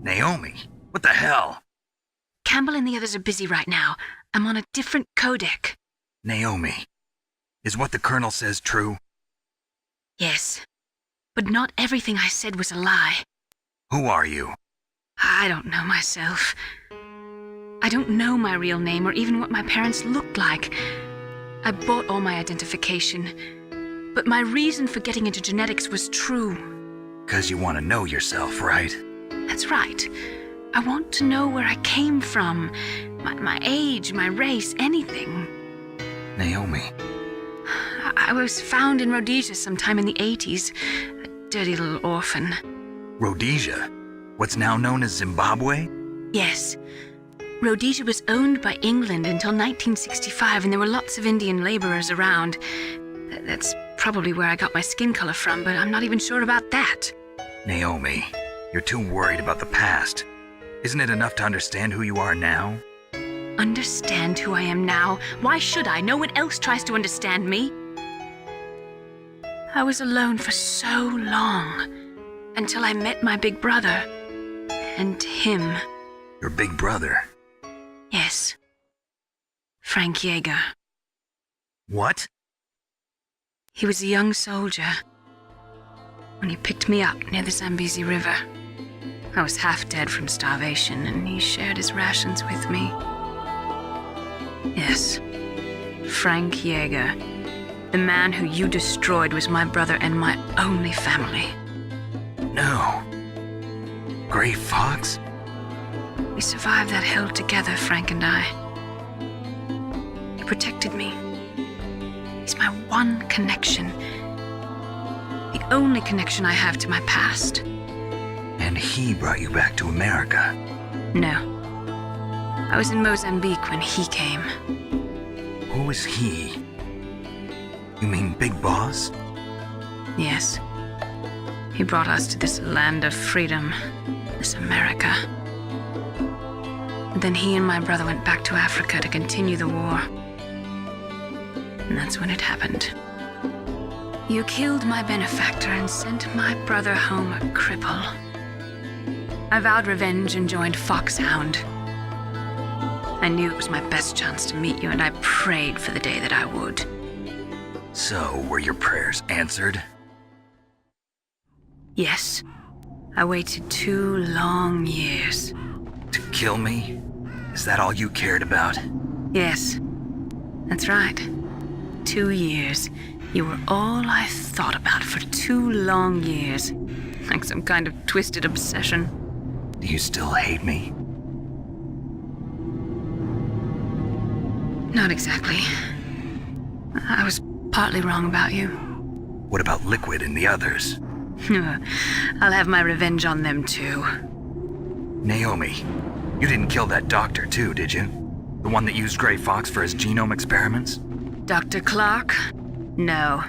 Naomi, what the hell? Campbell and the others are busy right now. I'm on a different codec. Naomi, is what the Colonel says true? Yes, but not everything I said was a lie. Who are you? I don't know myself. I don't know my real name or even what my parents looked like. I bought all my identification, but my reason for getting into genetics was true. 'Cause you want to know yourself, right? That's right. I want to know where I came from, my age, my race, anything. Naomi. I was found in Rhodesia sometime in the 80s, a dirty little orphan. Rhodesia? What's now known as Zimbabwe? Yes. Rhodesia was owned by England until 1965, and there were lots of Indian laborers around. That's probably where I got my skin color from, but I'm not even sure about that. Naomi, you're too worried about the past. Isn't it enough to understand who you are now? Understand who I am now? Why should I? No one else tries to understand me. I was alone for so long, until I met my big brother. And him. Your big brother? Yes. Frank Yeager. What? He was a young soldier when he picked me up near the Zambezi River. I was half dead from starvation, and he shared his rations with me. Yes, Frank Yeager. The man who you destroyed was my brother and my only family. No. Gray Fox? We survived that hell together, Frank and I. He protected me. He's my one connection. The only connection I have to my past. And he brought you back to America? No. I was in Mozambique when he came. Who is he? You mean Big Boss? Yes. He brought us to this land of freedom, this America. And then he and my brother went back to Africa to continue the war. And that's when it happened. You killed my benefactor and sent my brother home a cripple. I vowed revenge and joined Foxhound. I knew it was my best chance to meet you, and I prayed for the day that I would. So, were your prayers answered? Yes. I waited 2 long years. To kill me? Is that all you cared about? Yes. That's right. 2 years. You were all I thought about for 2 long years. Like some kind of twisted obsession. Do you still hate me? Not exactly. I was partly wrong about you. What about Liquid and the others? I'll have my revenge on them too. Naomi, you didn't kill that doctor too, did you? The one that used Gray Fox for his genome experiments? Dr. Clark? No.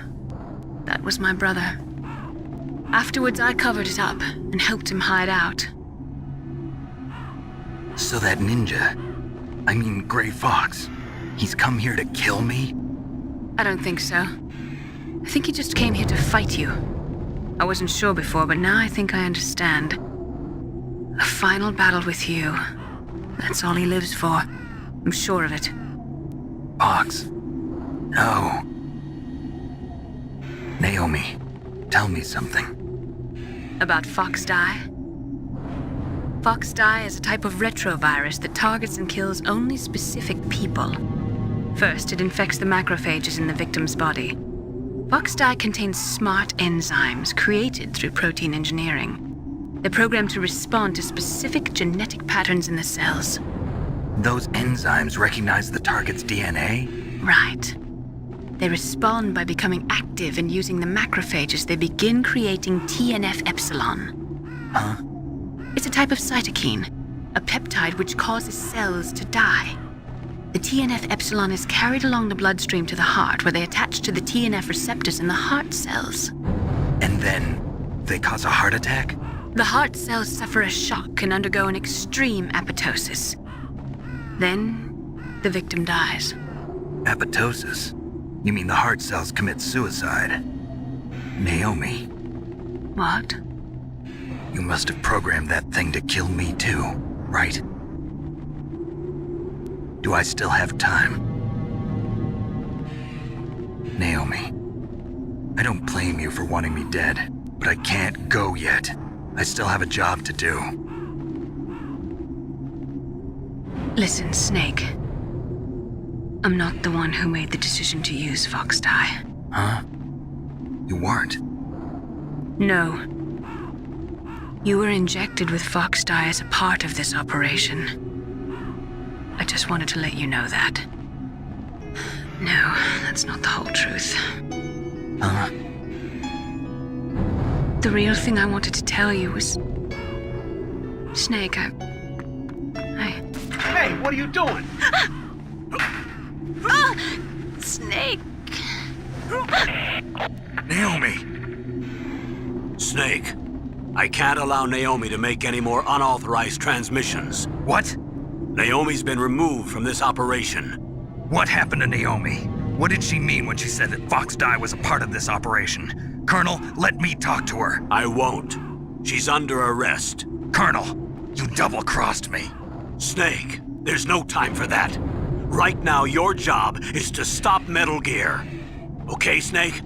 That was my brother. Afterwards, I covered it up and helped him hide out. So that ninja, I mean Gray Fox, he's come here to kill me? I don't think so. I think he just came here to fight you. I wasn't sure before, but now I think I understand. A final battle with you. That's all he lives for. I'm sure of it. Fox. No. Naomi, tell me something. About FoxDie? FoxDie is a type of retrovirus that targets and kills only specific people. First, it infects the macrophages in the victim's body. FoxDie contains smart enzymes created through protein engineering. They're programmed to respond to specific genetic patterns in the cells. Those enzymes recognize the target's DNA? Right. They respond by becoming active and using the macrophages. They begin creating TNF-epsilon. Huh? It's a type of cytokine, a peptide which causes cells to die. The TNF-epsilon is carried along the bloodstream to the heart, where they attach to the TNF receptors in the heart cells. And then they cause a heart attack? The heart cells suffer a shock and undergo an extreme apoptosis. Then, the victim dies. Apoptosis? You mean the heart cells commit suicide? Naomi. What? You must have programmed that thing to kill me too, right? Do I still have time? Naomi, I don't blame you for wanting me dead, but I can't go yet. I still have a job to do. Listen, Snake. I'm not the one who made the decision to use Fox dye. Huh? You weren't? No. You were injected with Fox dye as a part of this operation. I just wanted to let you know that. No, that's not the whole truth. Huh? The real thing I wanted to tell you was... Snake, Hey, what are you doing? Snake! Naomi! Snake, I can't allow Naomi to make any more unauthorized transmissions. What? Naomi's been removed from this operation. What happened to Naomi? What did she mean when she said that Fox dye was a part of this operation? Colonel, let me talk to her. I won't. She's under arrest. Colonel, you double-crossed me. Snake, there's no time for that. Right now, your job is to stop Metal Gear. Okay, Snake?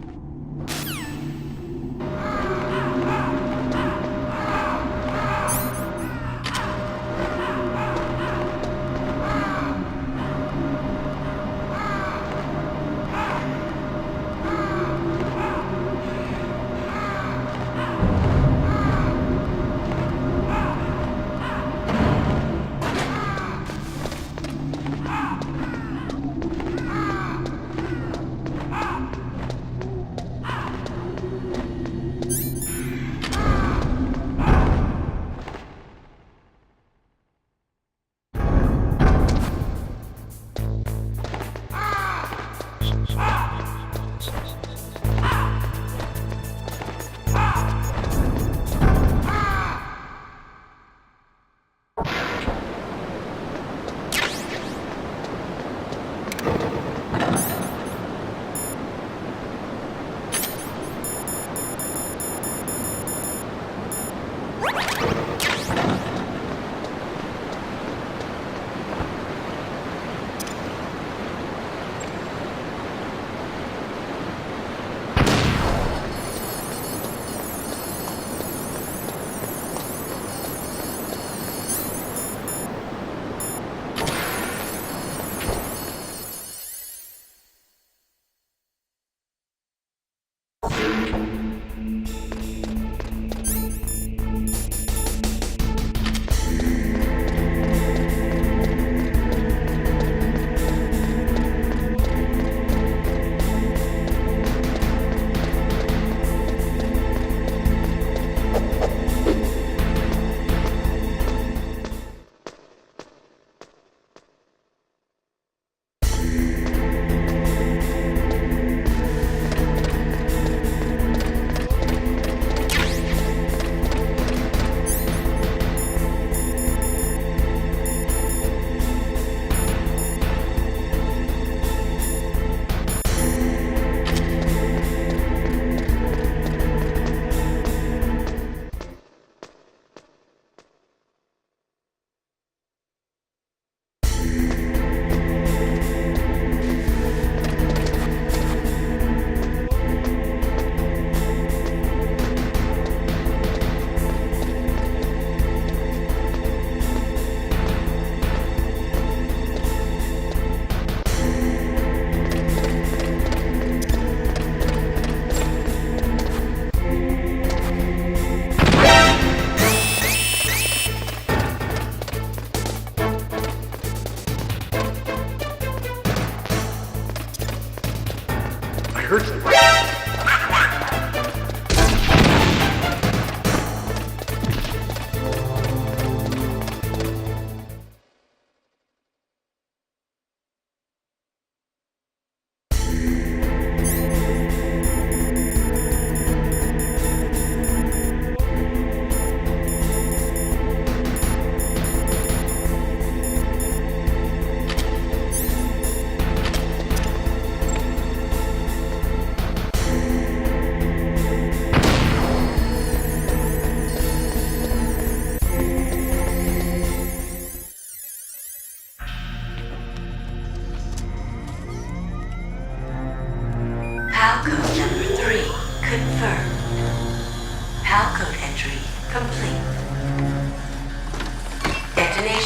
heard something.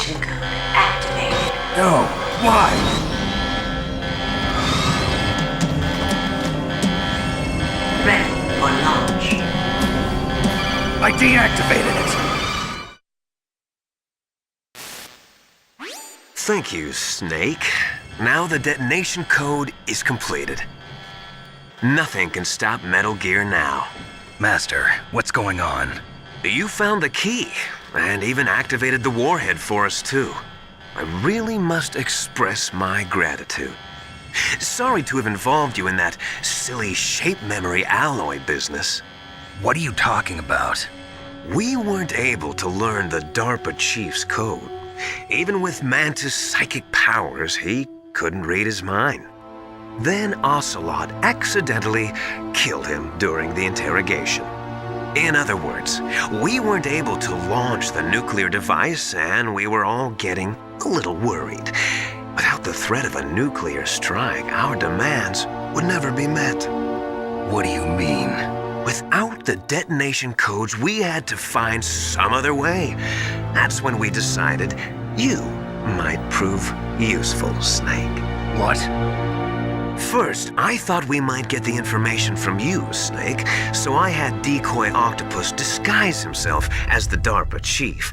detonation code activated. No, why? Ready for launch. I deactivated it. Thank you, Snake. Now the detonation code is completed. Nothing can stop Metal Gear now. Master, what's going on? You found the key, and even activated the warhead for us, too. I really must express my gratitude. Sorry to have involved you in that silly shape memory alloy business. What are you talking about? We weren't able to learn the DARPA chief's code. Even with Mantis' psychic powers, he couldn't read his mind. Then Ocelot accidentally killed him during the interrogation. In other words, we weren't able to launch the nuclear device, and we were all getting a little worried. Without the threat of a nuclear strike, our demands would never be met. What do you mean? Without the detonation codes, we had to find some other way. That's when we decided you might prove useful, Snake. What? First, I thought we might get the information from you, Snake, so I had Decoy Octopus disguise himself as the DARPA chief.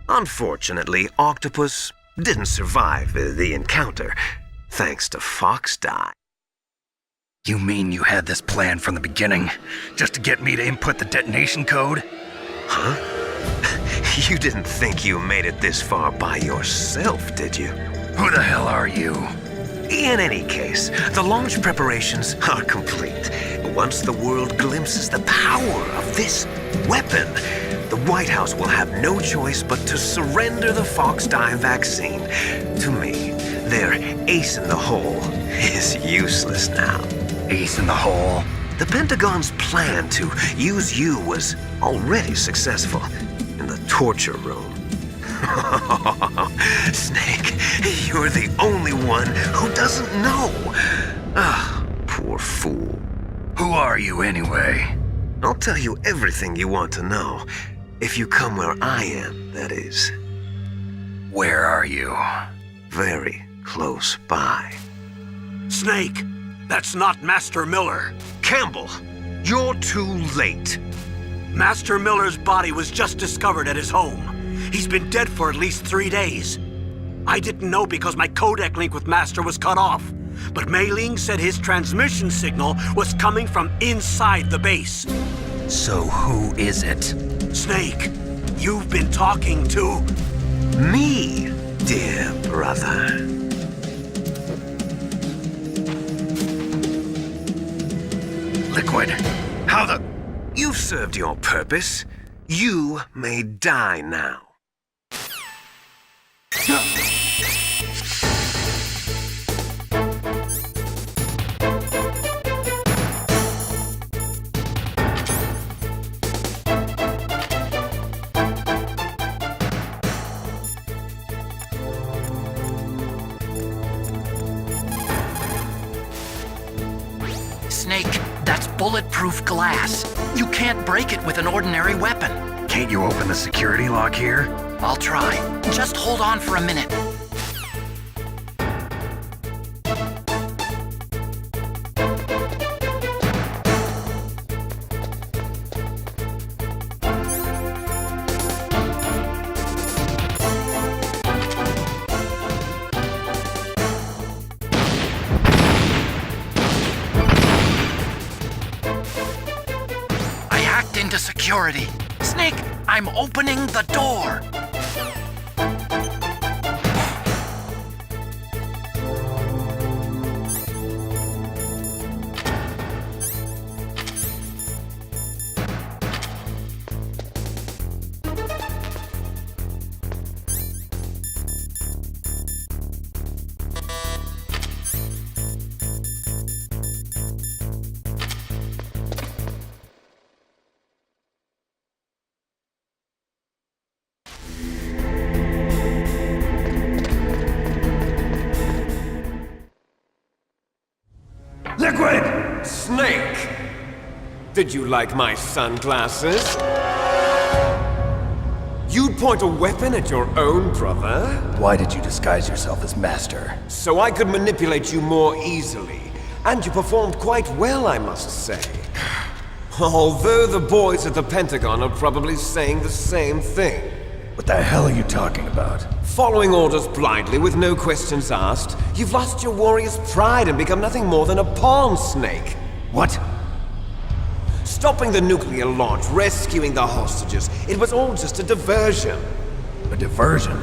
Unfortunately, Octopus didn't survive the encounter, thanks to Fox Die. You mean you had this plan from the beginning, just to get me to input the detonation code? Huh? You didn't think you made it this far by yourself, did you? Who the hell are you? In any case, the launch preparations are complete. Once the world glimpses the power of this weapon, the White House will have no choice but to surrender the Fox Die vaccine to me. Their ace in the hole is useless now. Ace in the hole? The Pentagon's plan to use you was already successful in the torture room. Snake, you're the only one who doesn't know. Ah, poor fool. Who are you anyway? I'll tell you everything you want to know. If you come where I am, that is. Where are you? Very close by. Snake, that's not Master Miller. Campbell, you're too late. Master Miller's body was just discovered at his home. He's been dead for at least 3 days. I didn't know because my codec link with Master was cut off. But Mei Ling said his transmission signal was coming from inside the base. So who is it? Snake, you've been talking to... Me, dear brother. Liquid. How the... You've served your purpose. You may die now. Snake, that's bulletproof glass. You can't break it with an ordinary weapon. Can't you open the security lock here? I'll try. Just hold on for a minute. I hacked into security. Snake, I'm opening the door. Liquid! Snake! Did you like my sunglasses? You point a weapon at your own brother? Why did you disguise yourself as Master? So I could manipulate you more easily. And you performed quite well, I must say. Although the boys at the Pentagon are probably saying the same thing. What the hell are you talking about? Following orders blindly with no questions asked, you've lost your warrior's pride and become nothing more than a pawn, Snake. What? Stopping the nuclear launch, rescuing the hostages, it was all just a diversion. A diversion?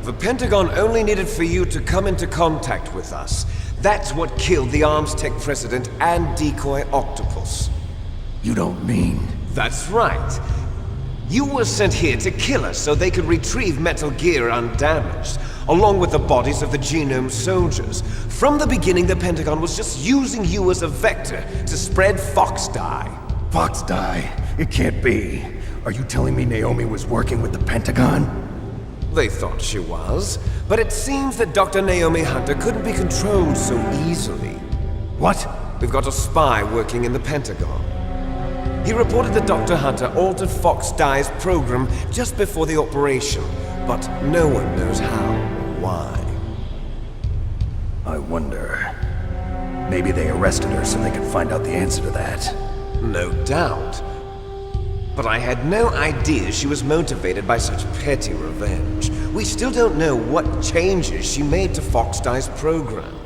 The Pentagon only needed for you to come into contact with us. That's what killed the Armstech president and decoy Octopus. You don't mean... That's right. You were sent here to kill us so they could retrieve Metal Gear undamaged, along with the bodies of the Genome soldiers. From the beginning, the Pentagon was just using you as a vector to spread Fox dye. Fox dye? It can't be. Are you telling me Naomi was working with the Pentagon? They thought she was, but it seems that Dr. Naomi Hunter couldn't be controlled so easily. What? We've got a spy working in the Pentagon. He reported that Dr. Hunter altered Fox Dye's program just before the operation, but no one knows how or why. I wonder... Maybe they arrested her so they could find out the answer to that. No doubt. But I had no idea she was motivated by such petty revenge. We still don't know what changes she made to Fox Dye's program.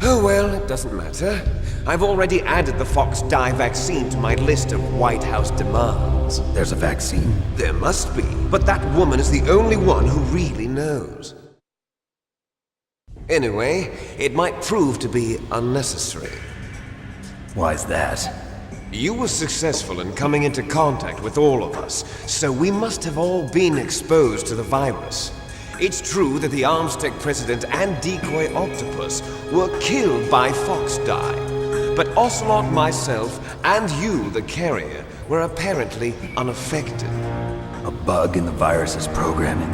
Oh well, it doesn't matter. I've already added the Fox Dye vaccine to my list of White House demands. There's a vaccine? There must be, but that woman is the only one who really knows. Anyway, it might prove to be unnecessary. Why's that? You were successful in coming into contact with all of us, so we must have all been exposed to the virus. It's true that the Armstech president and decoy Octopus were killed by Fox Dye, but Ocelot, myself, and you, the carrier, were apparently unaffected. A bug in the virus's programming?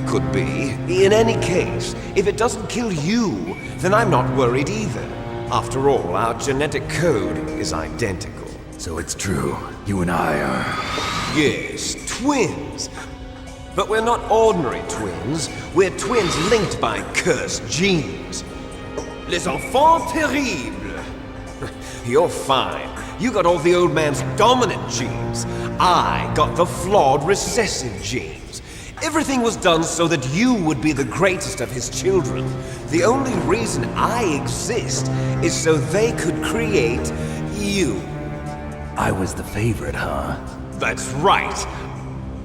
Could be. In any case, if it doesn't kill you, then I'm not worried either. After all, our genetic code is identical. So it's true. You and I are... Yes, twins. But we're not ordinary twins. We're twins linked by cursed genes. Les enfants terribles. You're fine. You got all the old man's dominant genes. I got the flawed recessive genes. Everything was done so that you would be the greatest of his children. The only reason I exist is so they could create you. I was the favorite, huh? That's right.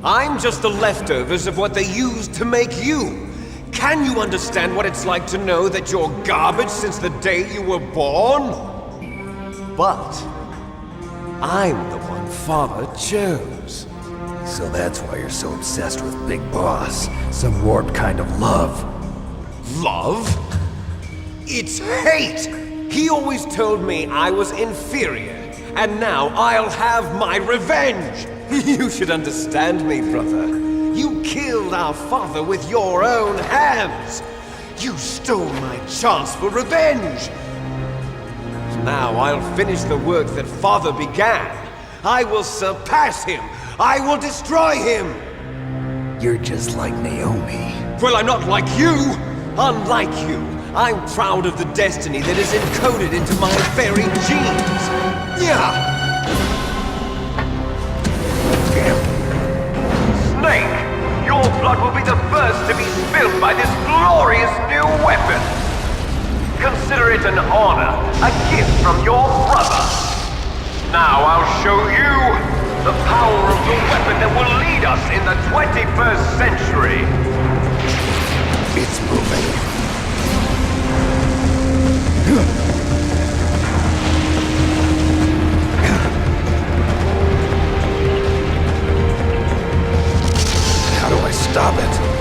I'm just the leftovers of what they used to make you. Can you understand what it's like to know that you're garbage since the day you were born? But I'm the one Father chose. So that's why you're so obsessed with Big Boss. Some warped kind of love. Love? It's hate! He always told me I was inferior, and now I'll have my revenge! You should understand me, brother. You killed our father with your own hands! You stole my chance for revenge! Now I'll finish the work that Father began. I will surpass him! I will destroy him! You're just like Naomi. Well, I'm not like you! Unlike you, I'm proud of the destiny that is encoded into my very genes! Yeah! Snake, your blood will be the first to be spilled by this glorious new weapon. Consider it an honor, a gift from your brother. Now I'll show you the power of the weapon that will lead us in the 21st century. It's moving. How do I stop it?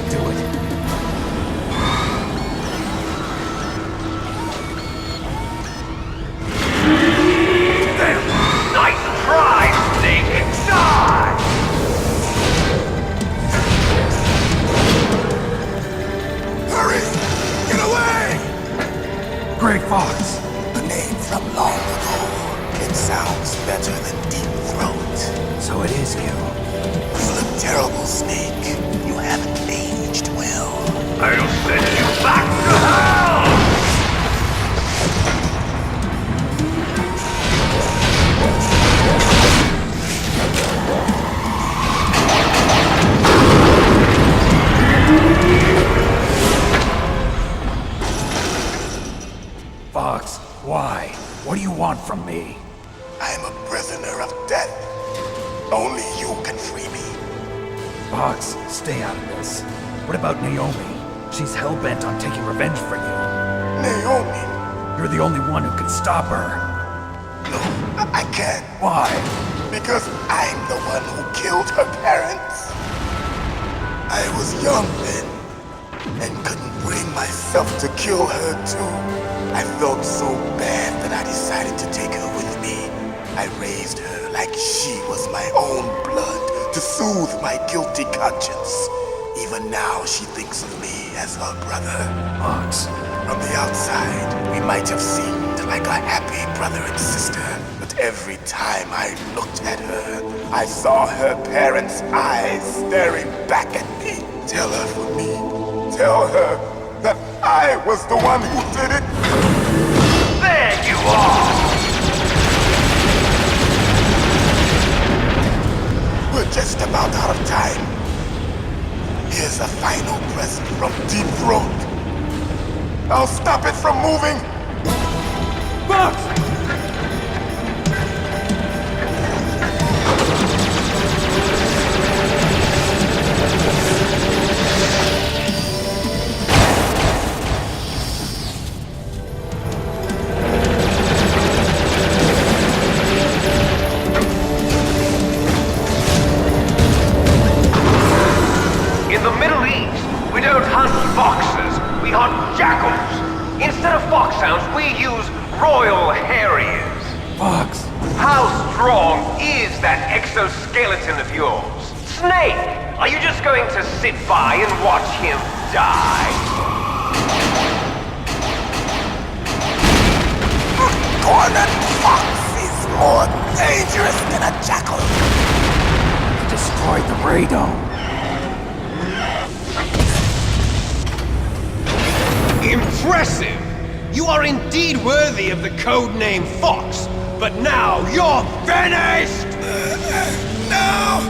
do it. Nice try, Snake! Die! Hurry! Get away! Grey Fox! A name from long ago. It sounds better than Deep Throat. So it is you. You look terrible, Snake. You haven't aged well. I'll send you back to hell! Fox, why? What do you want from me? I am a prisoner of death. Only you can free me. Fox, stay out of this. What about Naomi? She's hell-bent on taking revenge for you. Naomi! You're the only one who can stop her. No, I can't. Why? Because I'm the one who killed her parents. I was young then, and couldn't bring myself to kill her too. I felt so bad that I decided to take her with me. I raised her like she was my own blood to soothe my guilty conscience. Even now she thinks of me as her brother. Fox. From the outside, we might have seemed like a happy brother and sister, but every time I looked at her, I saw her parents' eyes staring back at me. Tell her for me. Tell her that I was the one who did it. There you are! We're just about out of time. Here's a final present from Deep Throat. I'll stop it from moving. Fox! In the Middle East, we don't hunt foxes, we hunt jackals. Instead of foxhounds, we use Royal Harriers. Fox! How strong is that exoskeleton of yours? Snake, are you just going to sit by and watch him die? Cornered fox is more dangerous than a jackal. Destroyed the radome. Impressive! You are indeed worthy of the codename Fox, but now you're finished! No!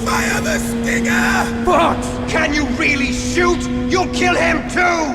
Fire the stinger! Fox! Can you really shoot? You'll kill him too!